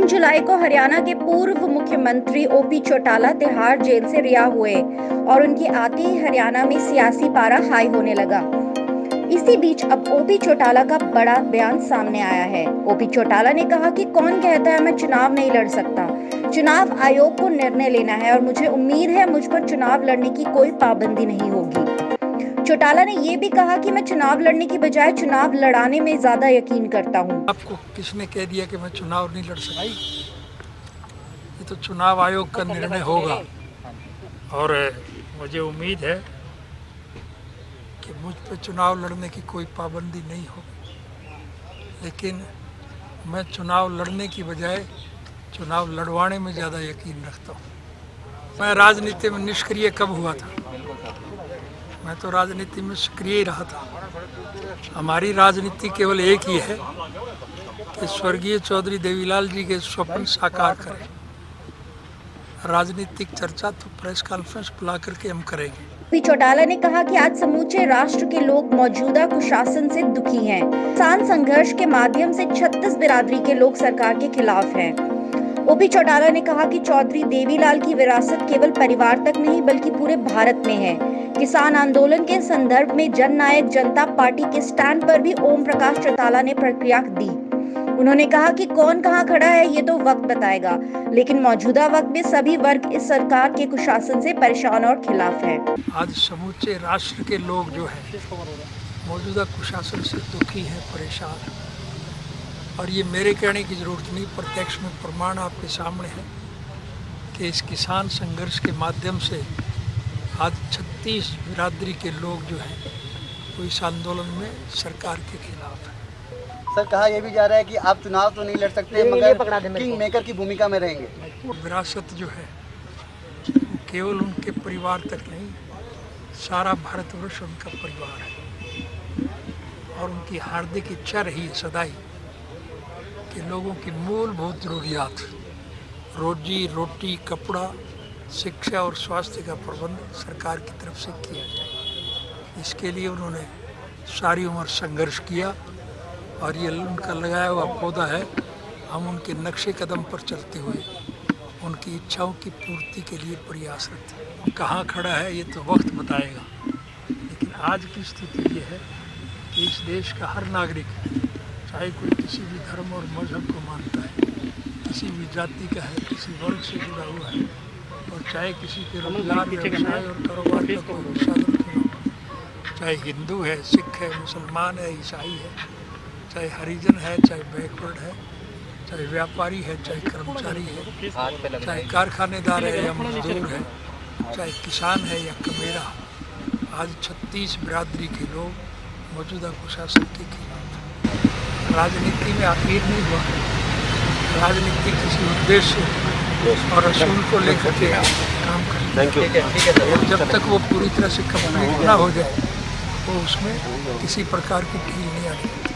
3 जुलाई को हरियाणा के पूर्व मुख्यमंत्री ओपी चौटाला तिहाड़ जेल से रिहा हुए और उनकी आते ही हरियाणा में सियासी पारा हाई होने लगा। इसी बीच अब ओपी चौटाला का बड़ा बयान सामने आया है। ओपी चौटाला ने कहा कि कौन कहता है मैं चुनाव नहीं लड़ सकता, चुनाव आयोग को निर्णय लेना है और मुझे उम्मीद है मुझ पर चुनाव लड़ने की कोई पाबंदी नहीं होगी। चौटाला ने ये भी कहा कि मैं चुनाव लड़ने की बजाय चुनाव लड़ाने में ज्यादा यकीन करता हूँ। आपको किसने कह दिया कि मैं चुनाव नहीं लड़ सकता? ये तो चुनाव आयोग का निर्णय होगा और मुझे उम्मीद है कि मुझ पर चुनाव लड़ने की कोई पाबंदी नहीं होगी, लेकिन मैं चुनाव लड़ने की बजाय चुनाव लड़वाने में ज़्यादा यकीन रखता हूँ। मैं राजनीति में निष्क्रिय कब हुआ था? मैं तो राजनीति में सक्रिय रहा था। हमारी राजनीति केवल एक ही है कि स्वर्गीय चौधरी देवीलाल जी के स्वप्न साकार करें। राजनीतिक चर्चा तो प्रेस कॉन्फ्रेंस बुला करके हम करेंगे। ओपी चौटाला ने कहा कि आज समूचे राष्ट्र के लोग मौजूदा कुशासन से दुखी हैं। किसान संघर्ष के माध्यम से 36 बिरादरी के लोग सरकार के खिलाफ हैं। ओपी चौटाला ने कहा कि चौधरी देवीलाल की विरासत केवल परिवार तक नहीं बल्कि पूरे भारत में है। किसान आंदोलन के संदर्भ में जननायक जनता पार्टी के स्टैंड पर भी ओम प्रकाश चौटाला ने प्रतिक्रिया दी। उन्होंने कहा कि कौन कहां खड़ा है ये तो वक्त बताएगा, लेकिन मौजूदा वक्त में सभी वर्ग इस सरकार के कुशासन से परेशान और खिलाफ है। आज समूचे राष्ट्र के लोग जो है मौजूदा कुशासन से दुखी हैं, परेशान हैं। और ये मेरे कहने की ज़रूरत नहीं, प्रत्यक्ष में प्रमाण आपके सामने है कि इस किसान संघर्ष के माध्यम से आज 36 बिरादरी के लोग जो हैं वो इस आंदोलन में सरकार के खिलाफ है। सर, कहा यह भी जा रहा है कि आप चुनाव तो नहीं लड़ सकते मगर किंग मेकर की भूमिका में रहेंगे। विरासत जो है केवल उनके परिवार तक नहीं, सारा भारतवर्ष उनका परिवार है और उनकी हार्दिक इच्छा रही है सदाई कि लोगों की मूलभूत ज़रूरियात रोजी रोटी, कपड़ा, शिक्षा और स्वास्थ्य का प्रबंध सरकार की तरफ से किया जाए। इसके लिए उन्होंने सारी उम्र संघर्ष किया और ये उनका लगाया हुआ पौधा है। हम उनके नक्शे कदम पर चलते हुए उनकी इच्छाओं की पूर्ति के लिए प्रयासरत हैं। कहाँ खड़ा है ये तो वक्त बताएगा, लेकिन आज की स्थिति ये है कि इस देश का हर नागरिक, चाहे कोई किसी भी धर्म और मजहब को मानता है, किसी भी जाति का है, किसी वर्ग से जुड़ा हुआ है और चाहे किसी के रोजगार, व्यवसाय और कारोबार का कोई साधन क्यों न हो, चाहे हिंदू है, सिख है, मुसलमान है, ईसाई है, चाहे हरिजन है, चाहे बैकवर्ड है, चाहे व्यापारी है, चाहे कर्मचारी है, चाहे कारखानेदार है या मजदूर है, चाहे किसान है या कमेरा, आज 36 बिरादरी के लोग मौजूदा कुशासन के खिलाफ हैं। राजनीति में आखिर नहीं हुआ, राजनीति किसी उद्देश्य और असूल को लेकर के काम करें और जब तक वो पूरी तरह से कंप्लीट ना हो जाए तो उसमें किसी प्रकार की ढील नहीं आनी।